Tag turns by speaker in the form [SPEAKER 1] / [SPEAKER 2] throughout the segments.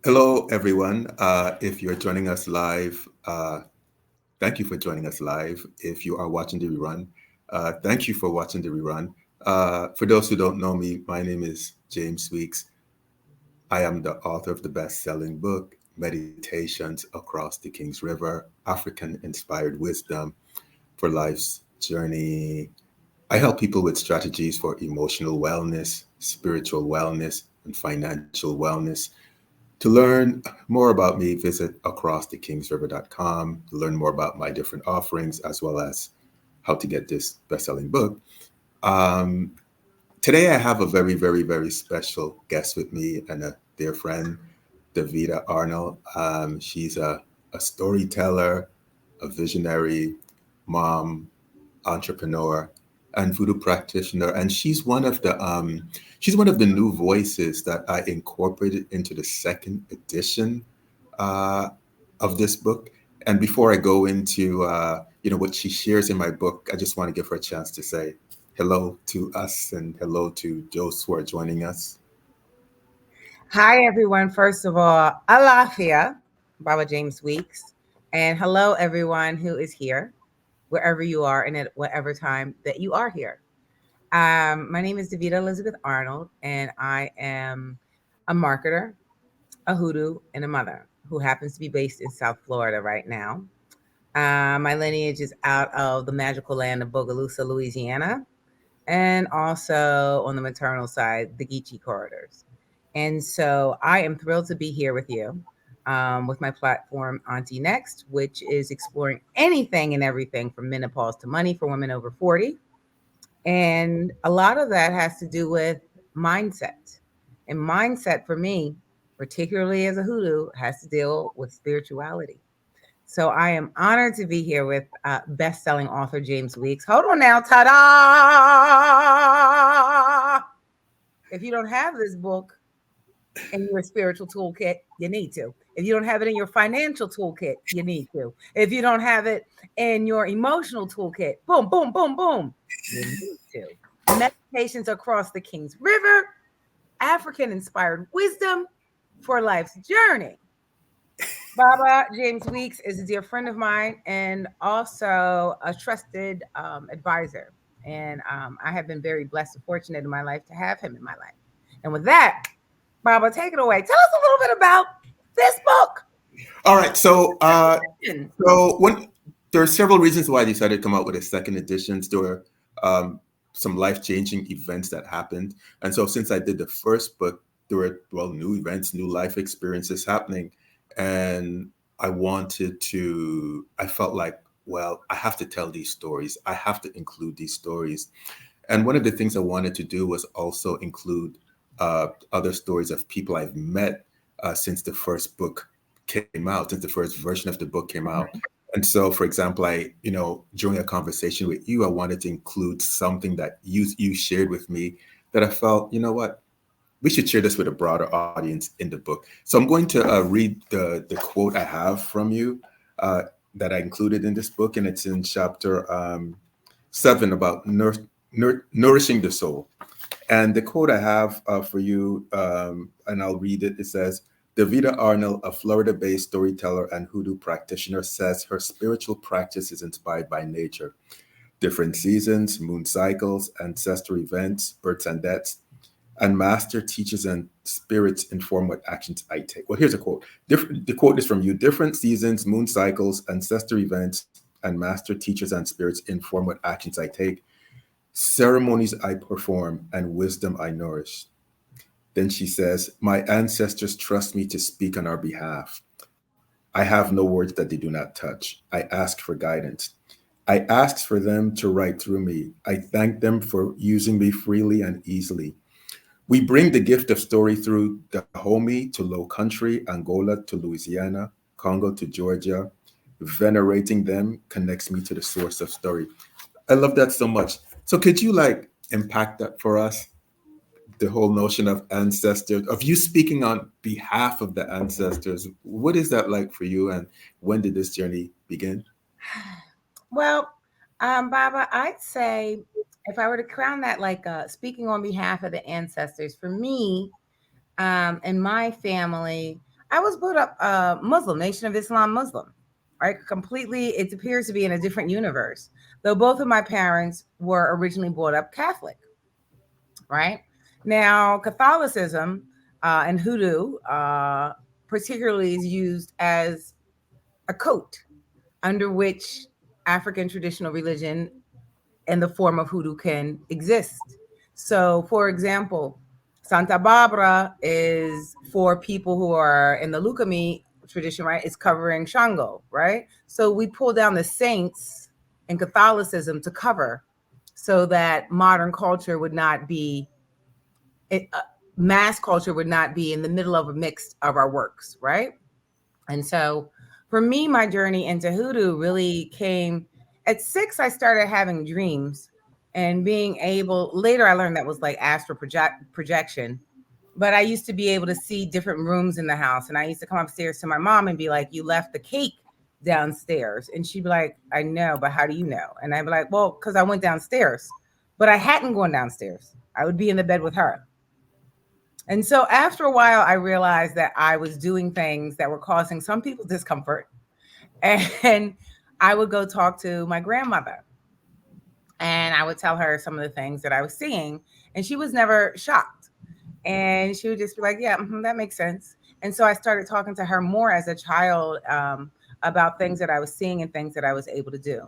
[SPEAKER 1] Hello, everyone. If you're joining us live, thank you for joining us live. If you are watching the rerun, thank you for watching the rerun. For those who don't know me, my name is James Weeks. I am the author of the best-selling book, Meditations Across the King's River, African-Inspired Wisdom for Life's Journey. I help people with strategies for emotional wellness, spiritual wellness, and financial wellness. To learn more about me, visit acrossthekingsriver.com to learn more about my different offerings as well as how to get this best-selling book. Um, Today, I have a very, very, very special guest with me and a dear friend, Davida Arnold. She's a storyteller, a visionary, mom, entrepreneur, and voodoo practitioner, and she's one of the new voices that I incorporated into the second edition uh, of this book. And before I go into what she shares in my book, I just want to give her a chance to say hello to us and hello to those who are joining us.
[SPEAKER 2] Hi, everyone. First of all, Alafia, Baba James Weeks. And hello, everyone who is here, wherever you are and at whatever time that you are here. My name is Davida Elizabeth Arnold, and I am a marketer, a hoodoo, and a mother who happens to be based in South Florida right now. My lineage is out of the magical land of Bogalusa, Louisiana, and also on the maternal side, the Geechee corridors. And so I am thrilled to be here with you with my platform, Auntie Next, which is exploring anything and everything from menopause to money for women over 40. And a lot of that has to do with mindset. And mindset for me, particularly as a hoodoo, has to deal with spirituality. So I am honored to be here with best-selling author James Weeks. Hold on now, ta-da! If you don't have this book in your spiritual toolkit, you need to. If you don't have it in your financial toolkit, you need to. If you don't have it in your emotional toolkit, boom, boom, boom, boom, you need to. Meditations across the King's River, African-inspired wisdom for life's journey. Baba James Weeks is a dear friend of mine and also a trusted advisor. And I have been very blessed and fortunate in my life to have him in my life. And with that, Baba, take it away. Tell us a little bit about this book.
[SPEAKER 1] All right, when there are several reasons why I decided to come out with a second edition. There were um, some life-changing events that happened, and so since I did the first book, there were new events, new life experiences happening, and I felt like, well, I have to tell these stories. I have to include these stories, and one of the things I wanted to do was also include other stories of people I've met since the first book came out, since the first version of the book came out. And so, for example, during a conversation with you, I wanted to include something that you shared with me that I felt, you know what, we should share this with a broader audience in the book. So I'm going to read the quote I have from you uh, that I included in this book, and it's in chapter 7 about nourishing the soul. And the quote I have for you, and I'll read it. It says, Davida Arnold, a Florida based storyteller and hoodoo practitioner, says her spiritual practice is inspired by nature. Different seasons, moon cycles, ancestral events, births and deaths, and master teachers and spirits inform what actions I take. Well, here's a quote. The quote is from you. Different seasons, moon cycles, ancestral events, and master teachers and spirits inform what actions I take, ceremonies I perform, and wisdom I nourish. Then she says, my ancestors trust me to speak on our behalf. I have no words that they do not touch. I ask for guidance. I ask for them to write through me. I thank them for using me freely and easily. We bring the gift of story through Dahomey to Low Country, Angola to Louisiana, Congo to Georgia. Venerating them connects me to the source of story. I love that so much. So could you like impact that for us? The whole notion of ancestors, of you speaking on behalf of the ancestors. What is that like for you, and when did this journey begin?
[SPEAKER 2] Well, Baba, I'd say if I were to crown that like speaking on behalf of the ancestors, for me, In my family, I was brought up Muslim, Nation of Islam Muslim, right? Completely, it appears to be in a different universe. Though both of my parents were originally brought up Catholic, right? Now, Catholicism and Hoodoo, particularly, is used as a coat under which African traditional religion in the form of Hoodoo can exist. So, for example, Santa Barbara is for people who are in the Lukumi tradition, right? It's covering Shango, right? So we pull down the saints in Catholicism to cover so that modern culture would not be, mass culture would not be in the middle of a mix of our works, right? And so for me, my journey into Hoodoo really came at 6. I started having dreams and being able, later I learned that was like astral projection. But I used to be able to see different rooms in the house. And I used to come upstairs to my mom and be like, "You left the cake downstairs." And she'd be like, "I know, but how do you know?" And I'd be like, "Well, because I went downstairs." But I hadn't gone downstairs. I would be in the bed with her. And so after a while, I realized that I was doing things that were causing some people discomfort. And I would go talk to my grandmother and I would tell her some of the things that I was seeing. And she was never shocked. And she would just be like, "Yeah, that makes sense." And so I started talking to her more as a child about things that I was seeing and things that I was able to do.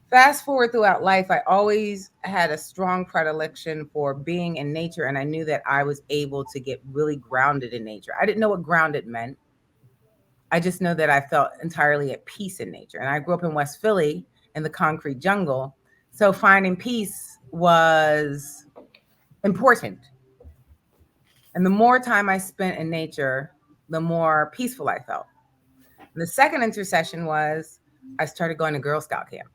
[SPEAKER 2] Fast forward throughout life, I always had a strong predilection for being in nature, and I knew that I was able to get really grounded in nature. I didn't know what grounded meant. I just know that I felt entirely at peace in nature. And I grew up in West Philly in the concrete jungle. So finding peace was important. And the more time I spent in nature, the more peaceful I felt. And the second intercession was I started going to Girl Scout camp.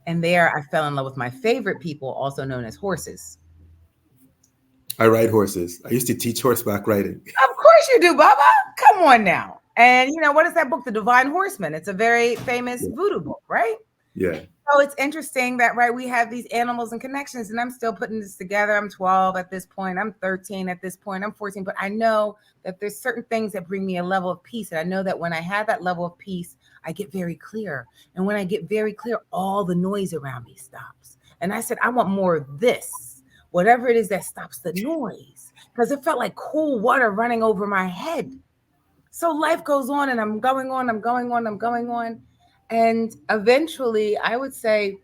[SPEAKER 2] And there I fell in love with my favorite people, also known as horses.
[SPEAKER 1] I ride horses. I used to teach horseback riding.
[SPEAKER 2] Of course you do, Baba. Come on now. And you know, what is that book? The Divine Horseman. It's a very famous
[SPEAKER 1] Yeah.
[SPEAKER 2] voodoo book, right?
[SPEAKER 1] Yeah.
[SPEAKER 2] So it's interesting that, right, we have these animals and connections, and I'm still putting this together. I'm 12 at this point. I'm 13 at this point. I'm 14, but I know that there's certain things that bring me a level of peace. And I know that when I have that level of peace, I get very clear. And when I get very clear, all the noise around me stops. And I said, I want more of this, whatever it is that stops the noise, because it felt like cool water running over my head. So life goes on, and I'm going on, I'm going on, I'm going on. And eventually, I would say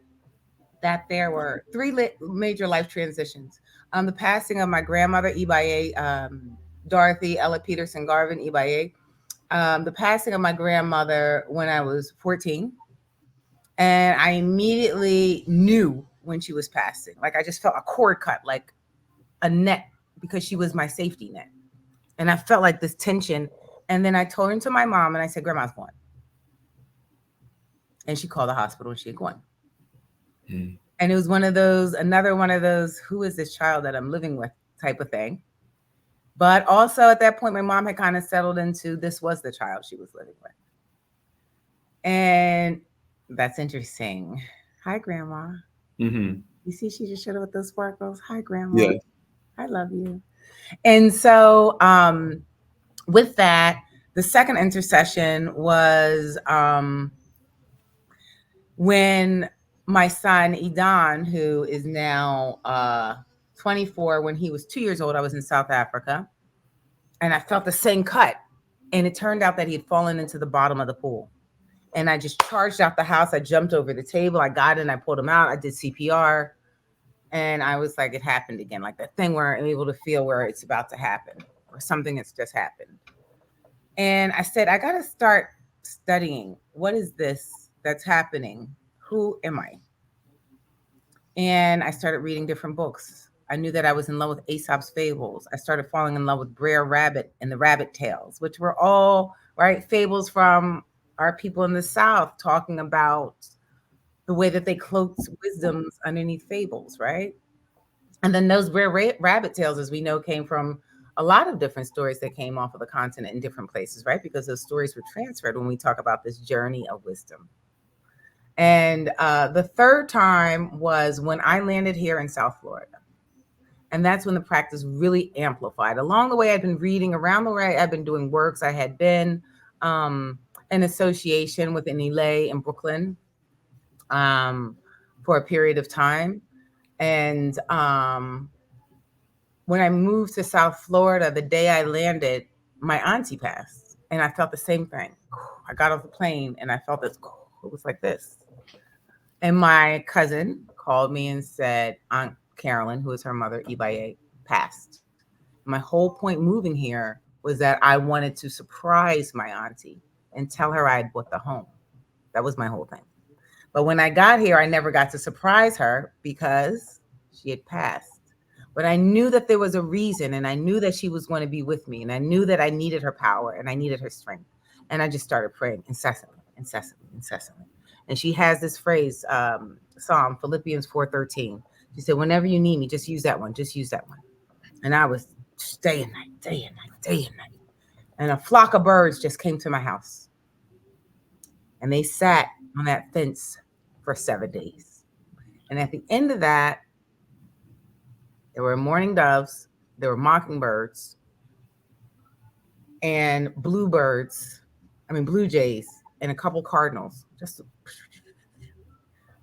[SPEAKER 2] that there were three major life transitions. The passing of my grandmother, Ibaye, Dorothy Ella Peterson Garvin, Ibaye. The passing of my grandmother when I was 14. And I immediately knew when she was passing. Like I just felt a cord cut, like a net, because she was my safety net. And I felt like this tension. And then I turned to my mom and I said, "Grandma's gone." And she called the hospital and she had gone.
[SPEAKER 1] Mm.
[SPEAKER 2] And it was one of those, another one of those, who is this child that I'm living with type of thing. But also at that point, my mom had kind of settled into this was the child she was living with. And that's interesting. Hi, Grandma.
[SPEAKER 1] Mm-hmm.
[SPEAKER 2] You see, she just showed up with those sparkles. Hi, Grandma.
[SPEAKER 1] Yeah.
[SPEAKER 2] I love you. And so with that, the second intercession was when my son Idan, who is now 24, when he was 2 years old, I was in South Africa, and I felt the same cut. And it turned out that he had fallen into the bottom of the pool. And I just charged out the house. I jumped over the table. I got in. I pulled him out. I did CPR. And I was like, it happened again. Like that thing where I'm able to feel where it's about to happen or something that's just happened. And I said, I got to start studying. What is this that's happening? Who am I? And I started reading different books. I knew that I was in love with Aesop's fables. I started falling in love with Brer Rabbit and the Rabbit Tales, which were all, right, fables from our people in the South, talking about the way that they cloaked wisdoms underneath fables, right? And then those Rabbit Tales, as we know, came from a lot of different stories that came off of the continent in different places, right? Because those stories were transferred when we talk about this journey of wisdom. And the third time was when I landed here in South Florida. And that's when the practice really amplified. Along the way, I'd been reading, around the way, I've been doing works. I had been um, in association with an Elay in Brooklyn um, for a period of time. And when I moved to South Florida, the day I landed, my auntie passed. And I felt the same thing. I got off the plane and I felt this, it was like this. And my cousin called me and said, Aunt Carolyn, who is her mother, Ibaye, passed. My whole point moving here was that I wanted to surprise my auntie and tell her I had bought the home. That was my whole thing. But when I got here, I never got to surprise her because she had passed. But I knew that there was a reason, and I knew that she was going to be with me, and I knew that I needed her power and I needed her strength. And I just started praying incessantly, incessantly, incessantly. And she has this phrase, Psalm Philippians 4:13. She said, "Whenever you need me, just use that one. Just use that one." And I was day and night, day and night, day and night. And a flock of birds just came to my house, and they sat on that fence for 7 days. And at the end of that, there were mourning doves, there were mockingbirds, and bluebirds, blue jays, and a couple cardinals.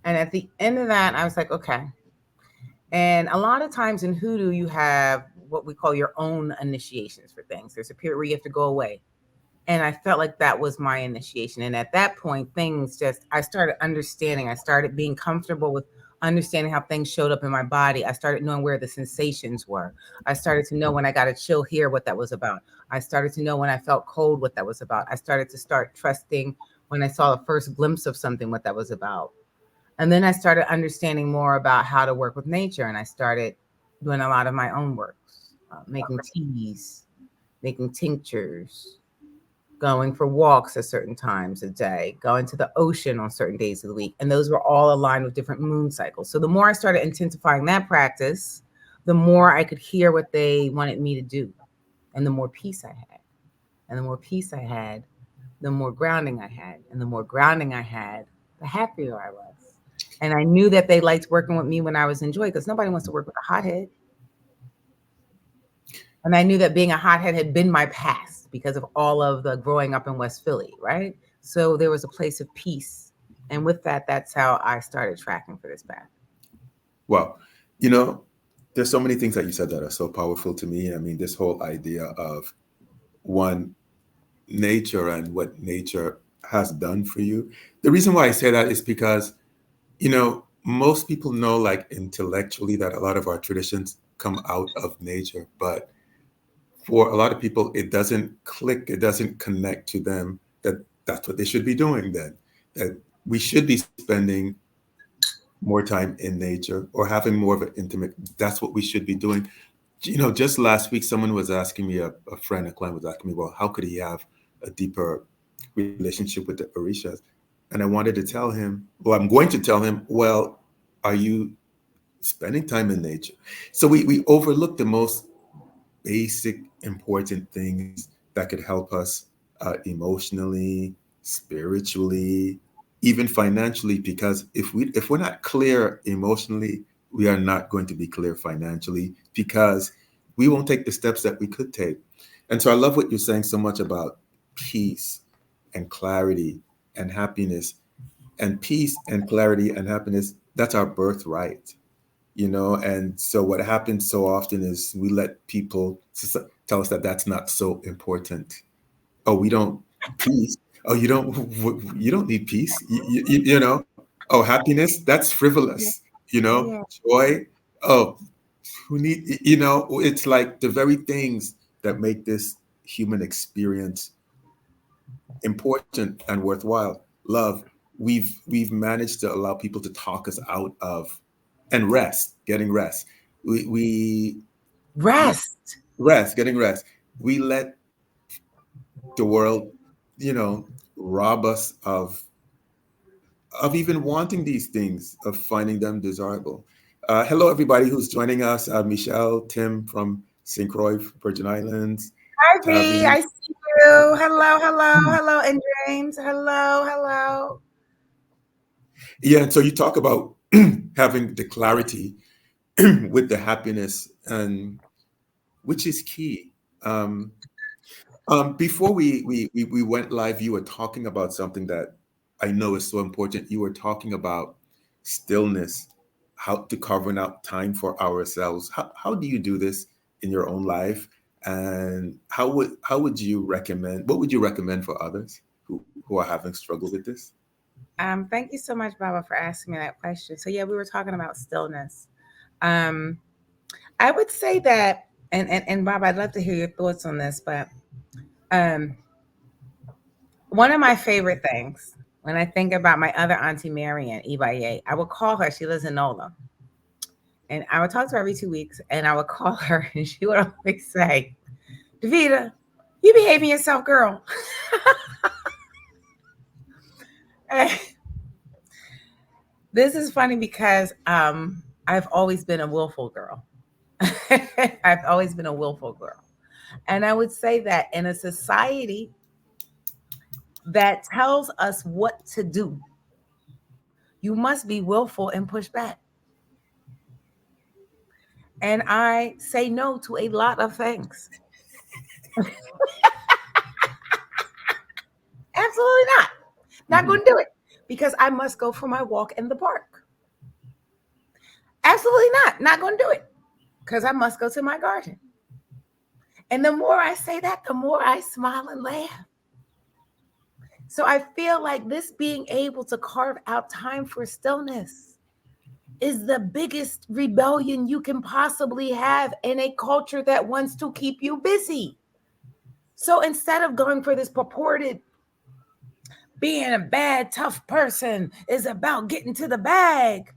[SPEAKER 2] And at the end of that, I was like, okay. And a lot of times in Hoodoo, you have what we call your own initiations for things. There's a period where you have to go away. And I felt like that was my initiation. And at that point, I started understanding. I started being comfortable with understanding how things showed up in my body. I started knowing where the sensations were. I started to know when I got a chill here, what that was about. I started to know when I felt cold, what that was about. I started to start trusting when I saw the first glimpse of something, what that was about. And then I started understanding more about how to work with nature. And I started doing a lot of my own works, making teas, making tinctures, going for walks at certain times a day, going to the ocean on certain days of the week. And those were all aligned with different moon cycles. So the more I started intensifying that practice, the more I could hear what they wanted me to do. And the more peace I had. And the more peace I had, the more grounding I had. And the more grounding I had, the happier I was. And I knew that they liked working with me when I was enjoyed, because nobody wants to work with a hothead. And I knew that being a hothead had been my past because of all of the growing up in West Philly, right? So there was a place of peace. And with that, that's how I started tracking for this path.
[SPEAKER 1] Well, you know, there's so many things that you said that are so powerful to me. I mean, this whole idea of one, nature and what nature has done for you. The reason why I say that is because, most people know, like, intellectually, that a lot of our traditions come out of nature, but for a lot of people, it doesn't click, it doesn't connect to them that that's what they should be doing then. That we should be spending more time in nature or having more of an intimate, that's what we should be doing. Just last week, someone was asking me, a friend, a client was asking me, well, how could he have a deeper relationship with the Orishas? And I wanted to tell him, well, I'm going to tell him, well, are you spending time in nature? So we overlook the most basic, important things that could help us emotionally, spiritually, even financially. Because if we're not clear emotionally, we are not going to be clear financially, because we won't take the steps that we could take. And so I love what you're saying so much about peace and clarity and happiness. And peace and clarity and happiness, that's our birthright. And so what happens so often is we let people tell us that that's not so important. Oh, we don't peace. Oh, you don't need peace. Oh, happiness, that's
[SPEAKER 2] Yeah.
[SPEAKER 1] frivolous.
[SPEAKER 2] Yeah.
[SPEAKER 1] Joy. Oh, who need, it's like the very things that make this human experience important and worthwhile. Love, we've managed to allow people to talk us out of, and rest, getting rest. We
[SPEAKER 2] Rest.
[SPEAKER 1] rest, getting rest. We let the world, you know, rob us of even wanting these things, of finding them desirable. Hello, everybody who's joining us. Michelle, Tim from St. Croix, Virgin Islands,
[SPEAKER 2] Hi, V.
[SPEAKER 1] Tavi.
[SPEAKER 2] I see you. Hello, hello, hello. And James. Hello, hello.
[SPEAKER 1] Yeah, and so you talk about having the clarity with the happiness and which is key. Um, Before we went live, you were talking about something that I know is so important. You were talking about stillness, how to carving out time for ourselves. How do you do this in your own life? And how would you recommend? What would you recommend for others who are having struggle with this?
[SPEAKER 2] Thank you so much, Baba, for asking me that question. So yeah, we were talking about stillness. Um, I would say that, and Baba, I'd love to hear your thoughts on this, but um, one of my favorite things when I think about my other auntie Marian Ibaye, I would call her. She lives in Nola, and I would talk to her every 2 weeks, and I would call her, and she would always say, "Davida, you behaving yourself, girl." This is funny because I've always been a willful girl. I've always been a willful girl. And I would say that in a society that tells us what to do, you must be willful and push back. And I say no to a lot of things. Absolutely not. Not
[SPEAKER 1] Hmm.
[SPEAKER 2] going to do it because I must go for my walk in the park. Absolutely not. Not going to do it because I must go to my garden. And the more I say that, the more I smile and laugh. So I feel like this being able to carve out time for stillness is the biggest rebellion you can possibly have in a culture that wants to keep you busy. So instead of going for this purported being a bad, tough person is about getting to the bag,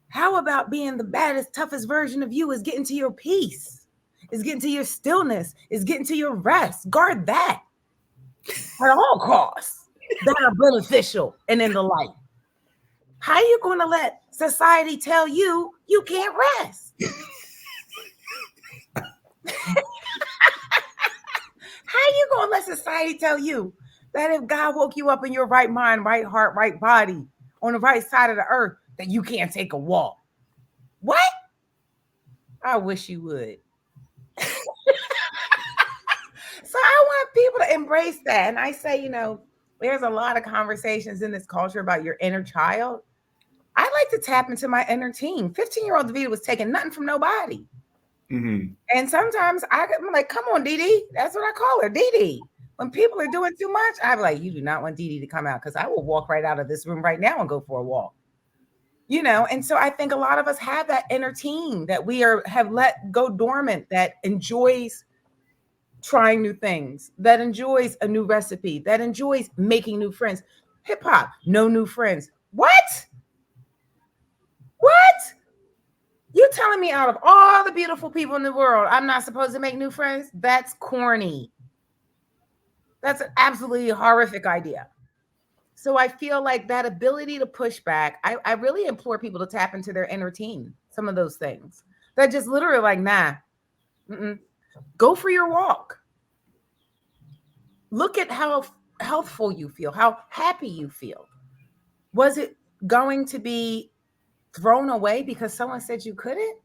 [SPEAKER 2] how about being the baddest, toughest version of you is getting to your peace, is getting to your stillness, is getting to your rest? Guard that at all costs that are beneficial and in the light. How are you going to let society tell you you can't rest? How are you going to let society tell you that if God woke you up in your right mind, right heart, right body, on the right side of the earth, that you can't take a walk? What? I wish you would. So I want people to embrace that. And I say, there's a lot of conversations in this culture about your inner child. I like to tap into my inner teen. 15-year-old Davida was taking nothing from nobody.
[SPEAKER 1] Hmm.
[SPEAKER 2] And sometimes I'm like, come on, Dee Dee. That's what I call her, Dee Dee. When people are doing too much, I'm like, you do not want Dee Dee to come out because I will walk right out of this room right now and go for a walk. And so I think a lot of us have that inner teen that have let go dormant, that enjoys trying new things, that enjoys a new recipe, that enjoys making new friends. Hip hop, no new friends. What? What? You telling me out of all the beautiful people in the world, I'm not supposed to make new friends? That's corny. That's an absolutely horrific idea. So I feel like that ability to push back, I really implore people to tap into their inner teen, some of those things. That just literally like, nah, go for your walk. Look at how healthful you feel, how happy you feel. Was it going to be thrown away because someone said you couldn't?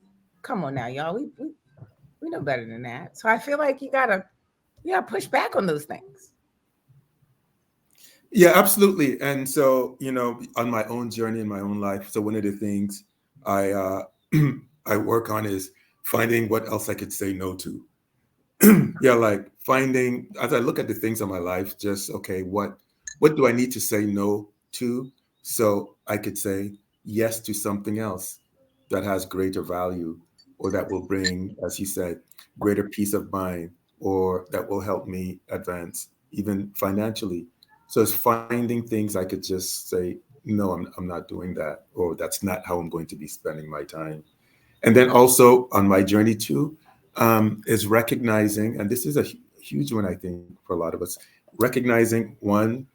[SPEAKER 2] Come on now, y'all. We know better than that. So I feel like you gotta push back on those things.
[SPEAKER 1] Yeah, absolutely. And so, on my own journey in my own life, so one of the things I I work on is finding what else I could say no to. Yeah, like finding as I look at the things in my life, just okay, what do I need to say no to so I could say yes to something else that has greater value or that will bring, as you said, greater peace of mind or that will help me advance even financially. So it's finding things I could just say, no, I'm not doing that, or that's not how I'm going to be spending my time. And then also on my journey too, is recognizing, and this is a huge one, I think, for a lot of us, recognizing one,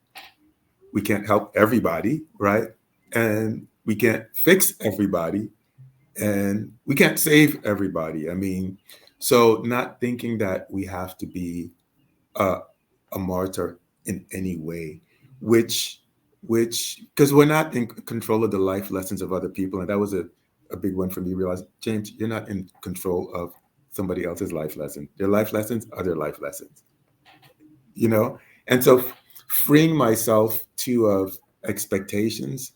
[SPEAKER 1] we can't help everybody, right? And we can't fix everybody, and we can't save everybody. I mean, so not thinking that we have to be a, a martyr in any way, which, because we're not in control of the life lessons of other people. And that was a big one for me, realize, James, you're not in control of somebody else's life lesson. Their life lessons are their life lessons, you know? And so freeing myself to of expectations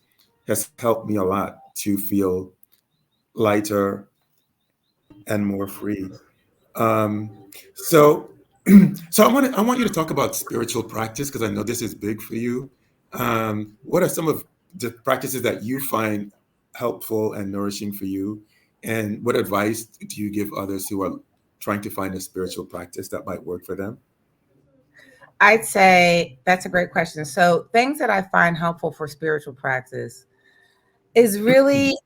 [SPEAKER 1] has helped me a lot to feel lighter and more free. Um, so, so I want you to talk about spiritual practice because I know this is big for you. What are some of the practices that you find helpful and nourishing for you, and what advice do you give others who are trying to find a spiritual practice that might work for them?
[SPEAKER 2] I'd say that's a great question. So, things that I find helpful for spiritual practice is really,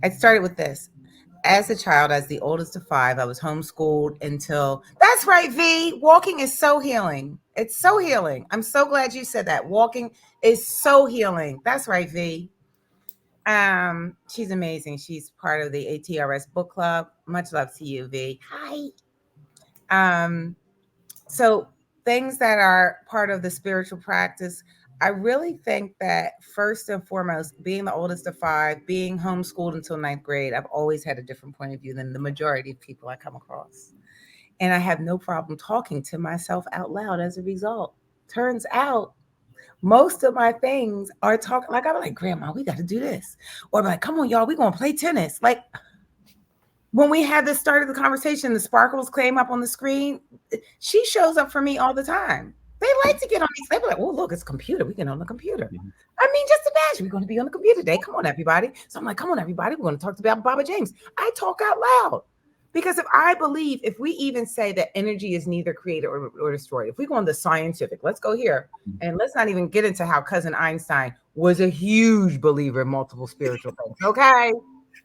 [SPEAKER 2] I started with this. As a child, as the oldest of five, I was homeschooled until that's right, V. Walking is so healing. It's so healing. I'm so glad you said that. Walking is so healing. That's right, V. She's amazing. She's part of the ATRS book club. Much love to you, V. Hi. Um, so things that are part of the spiritual practice, I really think that first and foremost, being the oldest of five, being homeschooled until ninth grade, I've always had a different point of view than the majority of people I come across. And I have no problem talking to myself out loud as a result. Turns out most of my things are talking like I'm like, Grandma, we got to do this. Or I'm like, come on, y'all, we're gonna play tennis. Like when we had this start of the conversation, the sparkles came up on the screen. She shows up for me all the time. They like to get on these. They be like, "Oh, look, it's a computer. We get on the computer."
[SPEAKER 1] Mhm.
[SPEAKER 2] I mean, just imagine we're going to be on the computer today. Come on, everybody. So I'm like, "Come on, everybody. We're going to talk about Baba James." I talk out loud because if I believe, if we even say that energy is neither created or destroyed, if we go on the scientific, let's go here and let's not even get into how cousin Einstein was a huge believer in multiple spiritual things. Okay,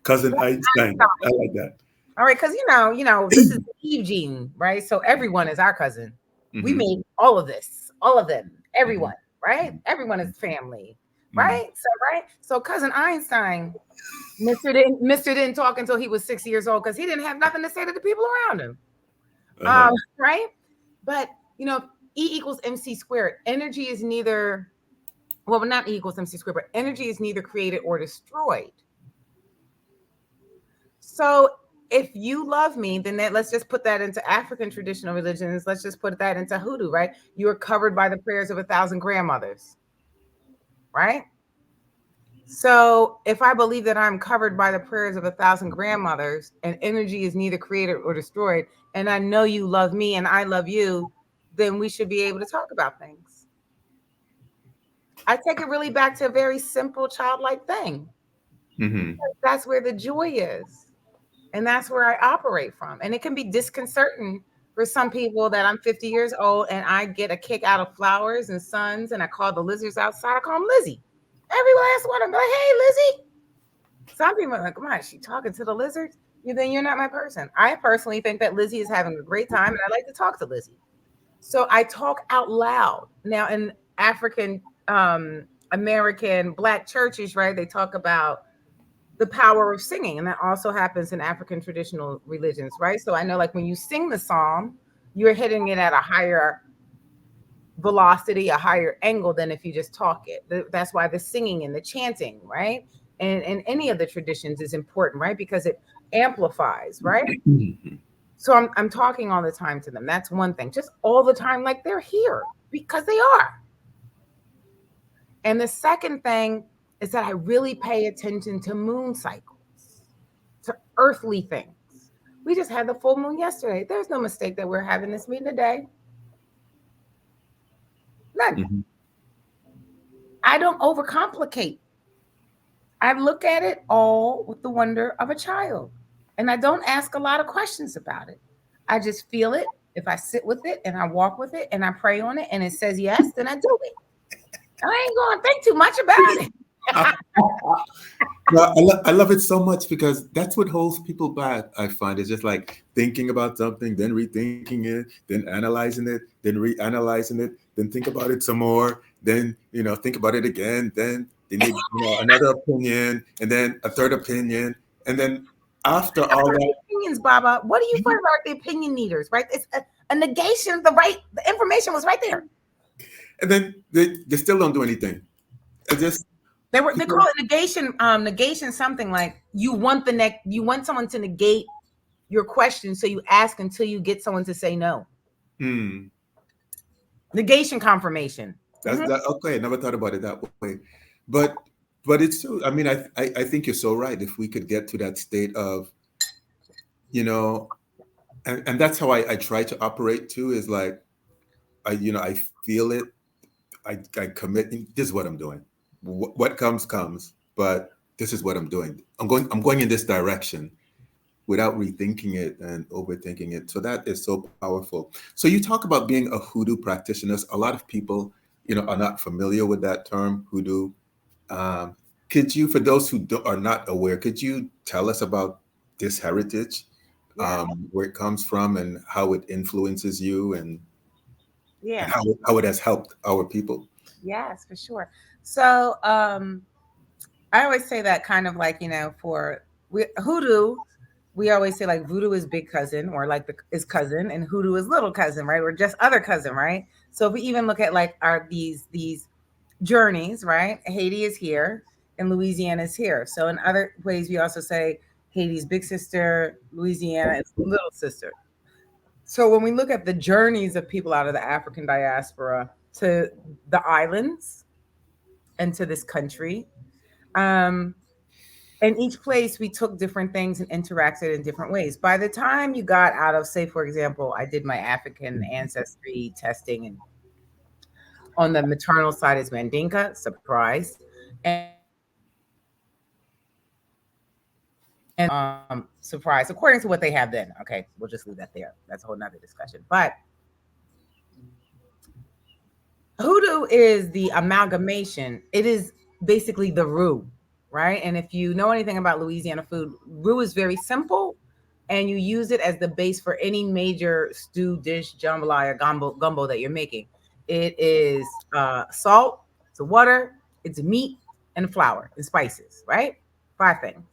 [SPEAKER 1] Cousin Einstein, I like that.
[SPEAKER 2] all right, because this is the Eve gene, right? So everyone is our cousin. We
[SPEAKER 1] Hmm.
[SPEAKER 2] made all of this, all of them,
[SPEAKER 1] Hmm.
[SPEAKER 2] everyone, right? Everyone is family,
[SPEAKER 1] Hmm.
[SPEAKER 2] right? So cousin Einstein, Mister didn't talk until he was 6 years old because he didn't have nothing to say to the people around him.
[SPEAKER 1] Uh-huh.
[SPEAKER 2] Right? But E equals MC squared. Energy is neither, well, not E equals MC squared, but energy is neither created or destroyed. So if you love me, then let's just put that into African traditional religions. Let's just put that into Hoodoo, right? You are covered by the prayers of 1,000 grandmothers, right? So if I believe that I'm covered by the prayers of 1,000 grandmothers and energy is neither created or destroyed, and I know you love me and I love you, then we should be able to talk about things. I take it really back to a very simple childlike thing.
[SPEAKER 1] Hmm.
[SPEAKER 2] That's where the joy is. And that's where I operate from. And it can be disconcerting for some people that I'm 50 years old and I get a kick out of flowers and suns and I call the lizards outside. I call them Lizzie. Every last one. I'm like, hey, Lizzie. Some people are like, come on, is she talking to the lizards? Then you're not my person. I personally think that Lizzie is having a great time and I like to talk to Lizzie. So I talk out loud. Now in African American Black churches, right? They talk about the power of singing. And that also happens in African traditional religions, right? So I know like when you sing the psalm, you're hitting it at a higher velocity, a higher angle than if you just talk it. That's why the singing and the chanting, right? And any of the traditions is important, right? Because it amplifies, right? So I'm talking all the time to them. That's one thing. Just all the time, like they're here because they are. And the second thing is that I really pay attention to moon cycles, to earthly things. We just had the full moon yesterday. There's no mistake that we're having this meeting today. None.
[SPEAKER 1] Hmm.
[SPEAKER 2] I don't overcomplicate. I look at it all with the wonder of a child. And I don't ask a lot of questions about it. I just feel it. If I sit with it and I walk with it and I pray on it and it says yes, then I do it. I ain't going to think too much about it.
[SPEAKER 1] Well, I love it so much because that's what holds people back. I find it's just like thinking about something, then rethinking it, then analyzing it, then reanalyzing it, then think about it some more, then think about it again, then they need another opinion, and then a third opinion, and then after all that,
[SPEAKER 2] Opinions, Baba. What do you feel about the opinion leaders, right? It's a negation of the information was right there.
[SPEAKER 1] and then they still don't do anything. It's just
[SPEAKER 2] They call it negation. Negation something like you want someone to negate your question, so you ask until you get someone to say no.
[SPEAKER 1] Hmm.
[SPEAKER 2] Negation confirmation.
[SPEAKER 1] That's that. Okay, never thought about it that way, but it's true. I mean, I think you're so right. If we could get to that state of, you know, and that's how I try to operate too. Is like I feel it. I commit. This is what I'm doing. What comes comes, but this is what I'm doing. I'm going in this direction without rethinking it and overthinking it. So that is so powerful. So you talk about being a hoodoo practitioner. A lot of people, are not familiar with that term, hoodoo. Um, could you, for those who are not aware, could you tell us about this heritage,
[SPEAKER 2] Yeah,
[SPEAKER 1] where it comes from, and how it influences you, and
[SPEAKER 2] yeah,
[SPEAKER 1] how it has helped our people?
[SPEAKER 2] yes, for sure. So, I always say that kind of like, hoodoo, we always say like voodoo is big cousin or like is cousin and hoodoo is little cousin, right? Or just other cousin, right? So if we even look at like our these journeys, right? Haiti is here and Louisiana is here. So in other ways, we also say Haiti's big sister, Louisiana is little sister. So when we look at the journeys of people out of the African diaspora to the islands and to this country, um, in each place we took different things and interacted in different ways. By the time you got out of, say, for example, I did my African ancestry testing, and on the maternal side is Mandinka, surprise, and on the paternal side is surprise, according to what they have then. Okay, we'll just leave that there. That's a whole nother discussion. But Hoodoo is the amalgamation. It is basically the roux, right? And if you know anything about Louisiana food, roux is very simple, and you use it as the base for any major stew dish, jambalaya, gumbo that you're making. It is salt, it's water, it's meat, and flour and spices, right? Five things.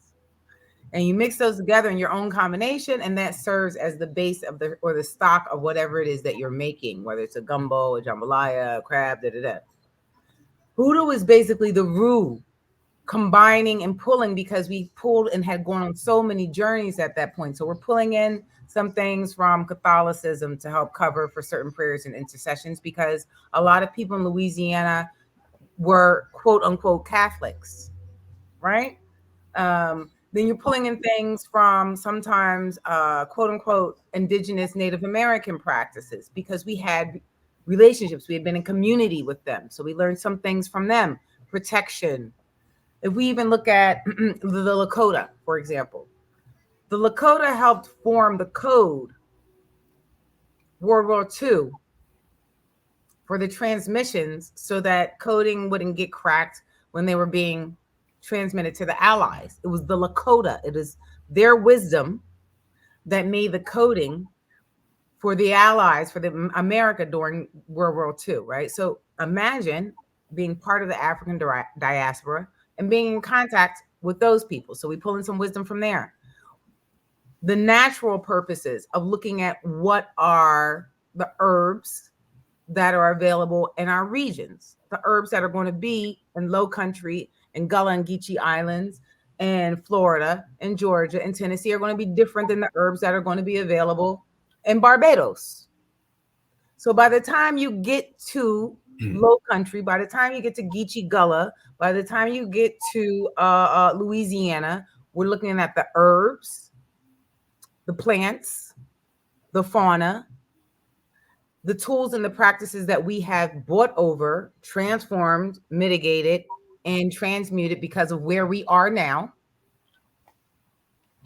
[SPEAKER 2] And you mix those together in your own combination, and that serves as the base of the stock of whatever it is that you're making, whether it's a gumbo, a jambalaya, a crab, da da da. Hoodoo is basically the roux combining and pulling, because we pulled and had gone on so many journeys at that point. So we're pulling in some things from Catholicism to help cover for certain prayers and intercessions, because a lot of people in Louisiana were quote unquote Catholics, right? Then you're pulling in things from sometimes quote unquote indigenous Native American practices, because we had relationships, we had been in community with them. So we learned some things from them, protection. If we even look at the Lakota, for example, the Lakota helped form the code World War II for the transmissions so that coding wouldn't get cracked when they were being transmitted to the Allies. It was the Lakota. It is their wisdom that made the coding for the Allies, for the America during World War II, right? So imagine being part of the African diaspora and being in contact with those people. So we pull in some wisdom from there. The natural purposes of looking at what are the herbs that are available in our regions. The herbs that are going to be in Low Country and Gullah and Geechee Islands and Florida and Georgia and Tennessee are going to be different than the herbs that are going to be available in Barbados. So by the time you get to Low Country, by the time you get to Geechee Gullah, by the time you get to Louisiana, we're looking at the herbs, the plants, the fauna, the tools and the practices that we have brought over, transformed, mitigated, and transmuted because of where we are now.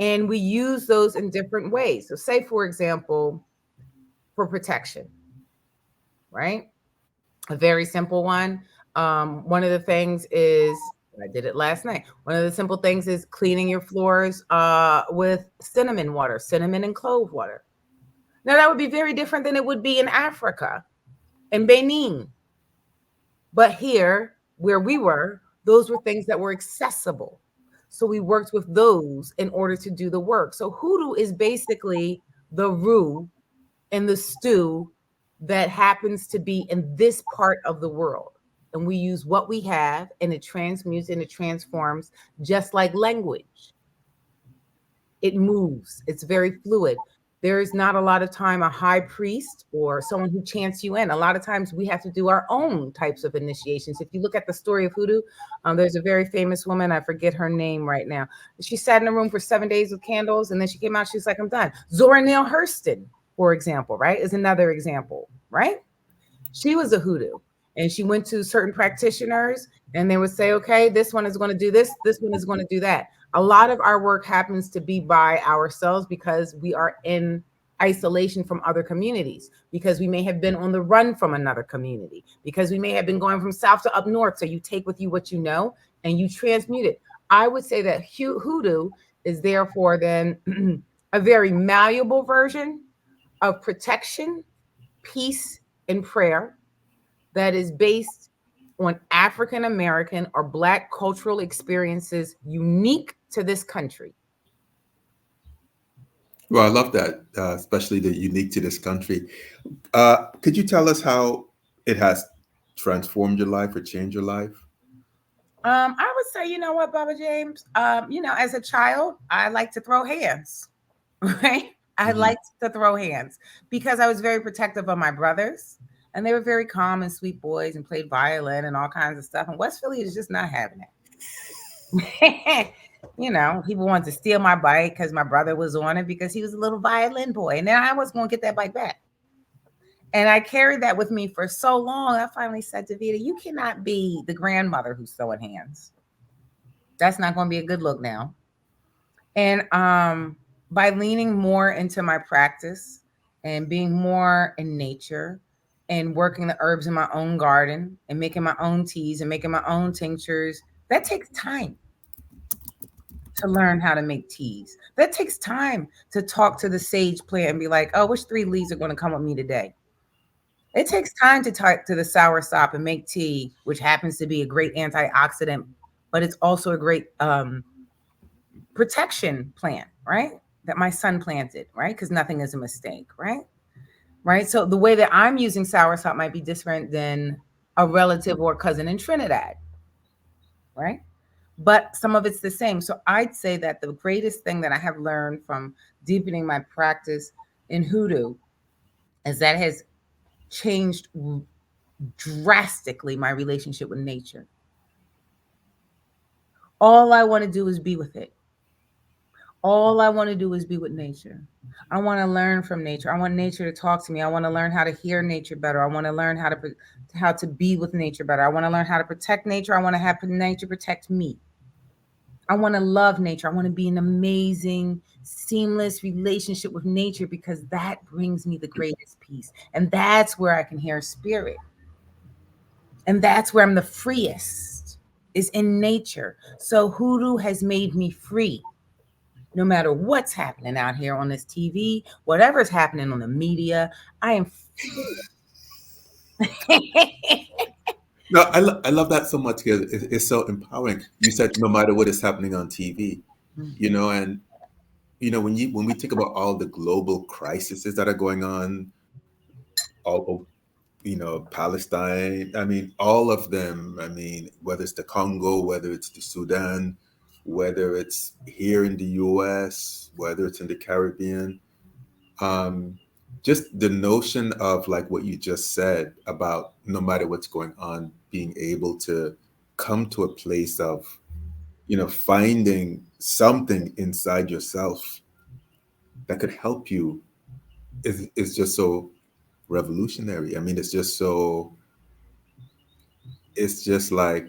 [SPEAKER 2] And we use those in different ways. So, say, for example, for protection, right? A very simple one. One of the things is, I did it last night. One of the simple things is cleaning your floors with cinnamon water, cinnamon and clove water. Now, that would be very different than it would be in Africa, in Benin. But here, where we were, those were things that were accessible. So we worked with those in order to do the work. So hoodoo is basically the roux and the stew that happens to be in this part of the world. and we use what we have, and it transmutes and it transforms, just like language. It moves, it's very fluid. There is not a lot of time a high priest or someone who chants you in. A lot of times we have to do our own types of initiations. If you look at the story of Hoodoo, there's a very famous woman, I forget her name right now. She sat in a room for 7 days with candles, and then she came out, she's like, I'm done. Zora Neale Hurston, for example, right, is another example, right? She was a hoodoo, and she went to certain practitioners, and they would say, okay, this one is going to do this one is going to do that. A lot of our work happens to be by ourselves because we are in isolation from other communities, because we may have been on the run from another community, because we may have been going from south to up north. So you take with you what you know and you transmute it. I would say that hoodoo is therefore then a very malleable version of protection, peace, and prayer that is based on African American or Black cultural experiences unique to this country.
[SPEAKER 1] Well, I love that, especially the unique to this country. Could you tell us how it has transformed your life or changed your life?
[SPEAKER 2] I would say, you know what, Baba James? As a child, I like to throw hands, right? I
[SPEAKER 1] Hmm.
[SPEAKER 2] liked to throw hands because I was very protective of my brothers, and they were very calm and sweet boys and played violin and all kinds of stuff. And West Philly is just not having it. People wanted to steal my bike because my brother was on it because he was a little violin boy. And then I was going to get that bike back. And I carried that with me for so long. I finally said to Vita, you cannot be the grandmother who's throwing hands. That's not going to be a good look now. And by leaning more into my practice and being more in nature and working the herbs in my own garden and making my own teas and making my own tinctures, that takes time to learn how to make teas. That takes time to talk to the sage plant and be like, oh, which 3 leaves are going to come with me today? It takes time to talk to the soursop and make tea, which happens to be a great antioxidant, but it's also a great protection plant, right? That my son planted, right? Because nothing is a mistake, right? Right. So the way that I'm using soursop might be different than a relative or cousin in Trinidad, right? But some of it's the same. So I'd say that the greatest thing that I have learned from deepening my practice in hoodoo is that has changed drastically my relationship with nature. All I want to do is be with it. All I want to do is be with nature. I want to learn from nature. I want nature to talk to me. I want to learn how to hear nature better. I want to learn how to be with nature better. I want to learn how to protect nature. I want to have nature protect me. I want to love nature. I want to be an amazing, seamless relationship with nature because that brings me the greatest peace. And that's where I can hear spirit. And that's where I'm the freest, is in nature. So hoodoo has made me free. No matter what's happening out here on this TV, whatever's happening on the media, I am
[SPEAKER 1] No, I love that so much because it's so empowering. You said no matter what is happening on TV, and when we think about all the global crises that are going on, all Palestine. I mean, all of them. I mean, whether it's the Congo, whether it's the Sudan, whether it's here in the U.S., whether it's in the Caribbean. Um, just the notion of like what you just said about no matter what's going on, being able to come to a place of finding something inside yourself that could help you is just so revolutionary. I mean, it's just like,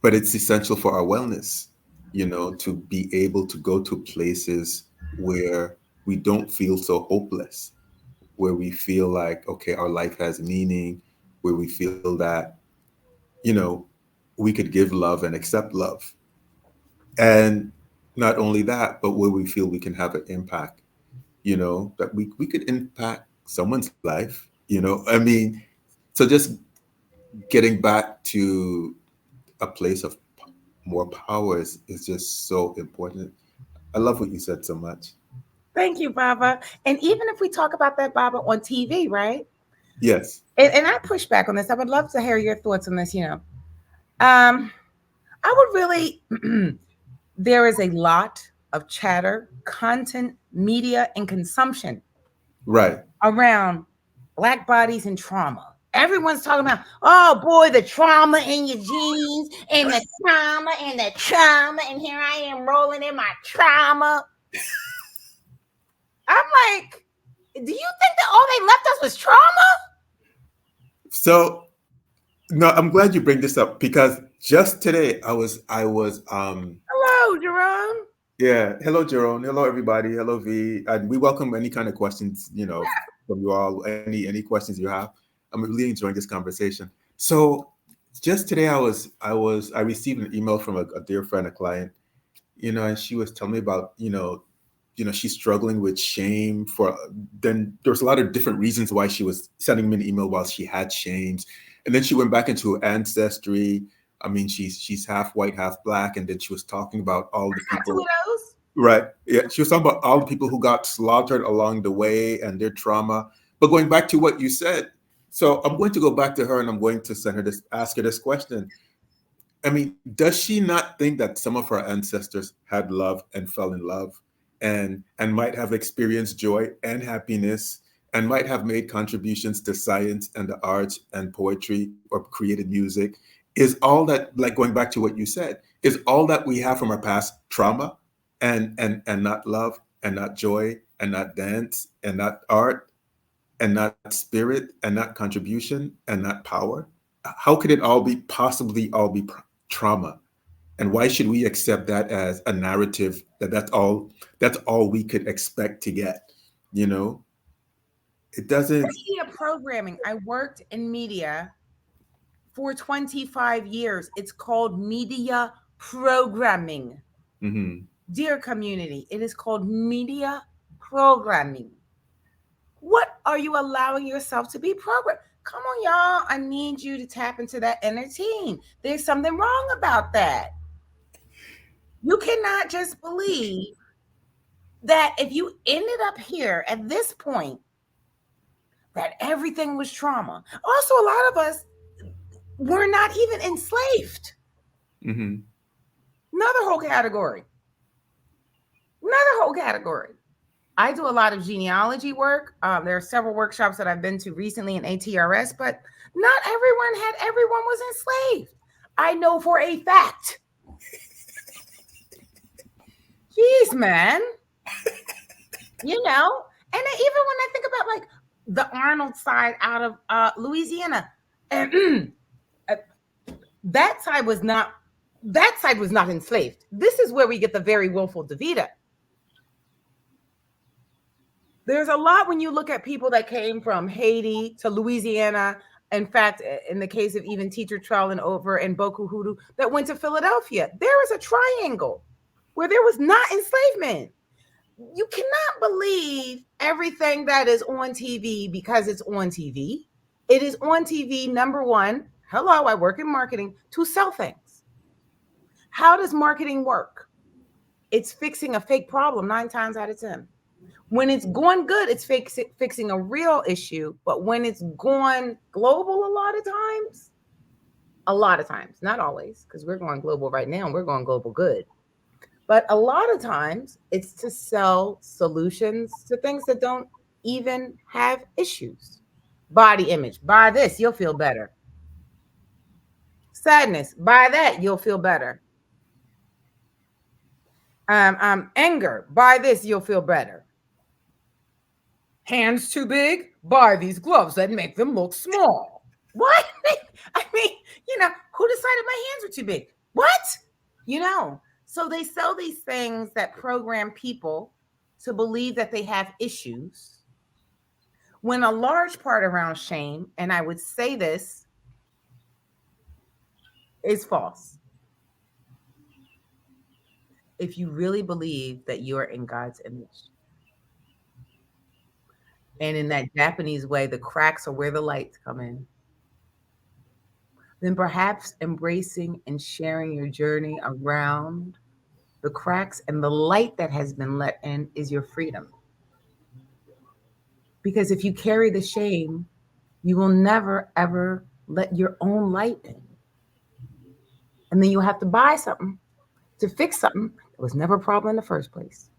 [SPEAKER 1] but it's essential for our wellness, to be able to go to places where we don't feel so hopeless, where we feel like, okay, our life has meaning, where we feel that, you know, we could give love and accept love. And not only that, but where we feel we can have an impact, that we could impact someone's life, I mean, so just getting back to a place of more power is just so important. I love what you said so much.
[SPEAKER 2] Thank you, Baba. And even if we talk about that, Baba, on TV, right?
[SPEAKER 1] Yes.
[SPEAKER 2] And I push back on this. I would love to hear your thoughts on this. Um, I would really. There is a lot of chatter, content, media, and consumption
[SPEAKER 1] Right.
[SPEAKER 2] around black bodies and trauma. Everyone's talking about, oh boy, the trauma in your genes and the trauma and the trauma, and here I am rolling in my trauma. I'm like, do you think that all they left us was trauma?
[SPEAKER 1] So no, I'm glad you bring this up because just today
[SPEAKER 2] Hello, Jerome.
[SPEAKER 1] yeah, hello Jerome, hello everybody, hello V, and we welcome any kind of questions, from you all, any questions you have. I'm really enjoying this conversation. So just today I received an email from a dear friend, a client, and she was telling me about, she's struggling with shame for then there's a lot of different reasons why she was sending me an email while she had shames. And then she went back into her ancestry. I mean, she's half white, half black, and then she was talking about all the
[SPEAKER 2] Got two
[SPEAKER 1] people.
[SPEAKER 2] of those.
[SPEAKER 1] Right. Yeah. She was talking about all the people who got slaughtered along the way and their trauma. But going back to what you said, so I'm going to go back to her and I'm going to send her this, ask her this question. I mean, does she not think that some of her ancestors had love and fell in love and might have experienced joy and happiness and might have made contributions to science and the arts and poetry or created music? Is all that, like going back to what you said, is all that we have from our past trauma and not love and not joy and not dance and not art and not spirit and not contribution and not power? How could it all be possibly all be trauma? And why should we accept that as a narrative that that's all we could expect to get? You know, it doesn't.
[SPEAKER 2] Media programming. I worked in media for 25 years. It's called media programming.
[SPEAKER 1] Hmm.
[SPEAKER 2] Dear community, it is called media programming. What are you allowing yourself to be programmed? Come on, y'all. I need you to tap into that inner team. There's something wrong about that. You cannot just believe that if you ended up here at this point, that everything was trauma. Also, a lot of us were not even enslaved.
[SPEAKER 1] Hmm.
[SPEAKER 2] Another whole category. Another whole category. I do a lot of genealogy work. There are several workshops that I've been to recently in ATRS, but not everyone was enslaved. I know for a fact. Jeez, man. And then even when I think about like the Arnold side out of Louisiana, and uh, that side was not enslaved. This is where we get the very willful Davida. There's a lot when you look at people that came from Haiti to Louisiana. In fact, in the case of even Teacher Trell and over and Boku Hoodoo that went to Philadelphia, there is a triangle where there was not enslavement. You cannot believe everything that is on TV because it's on TV. It is on TV, number one. Hello, I work in marketing to sell things. How does marketing work? It's fixing a fake problem 9 times out of 10. When it's going good, it's fixing a real issue. But when it's going global, a lot of times, not always, because we're going global right now and we're going global good. But a lot of times, it's to sell solutions to things that don't even have issues. Body image, buy this, you'll feel better. Sadness, buy that, you'll feel better. Anger, buy this, you'll feel better. Hands too big, buy these gloves that make them look small. What? I mean, who decided my hands were too big? What? So they sell these things that program people to believe that they have issues. When a large part around shame, and I would say this, is false. If you really believe that you are in God's image, and in that Japanese way, the cracks are where the lights come in, then perhaps embracing and sharing your journey around the cracks and the light that has been let in is your freedom. Because if you carry the shame, You will never ever let your own light in. And then you'll have to buy something to fix something that was never a problem in the first place,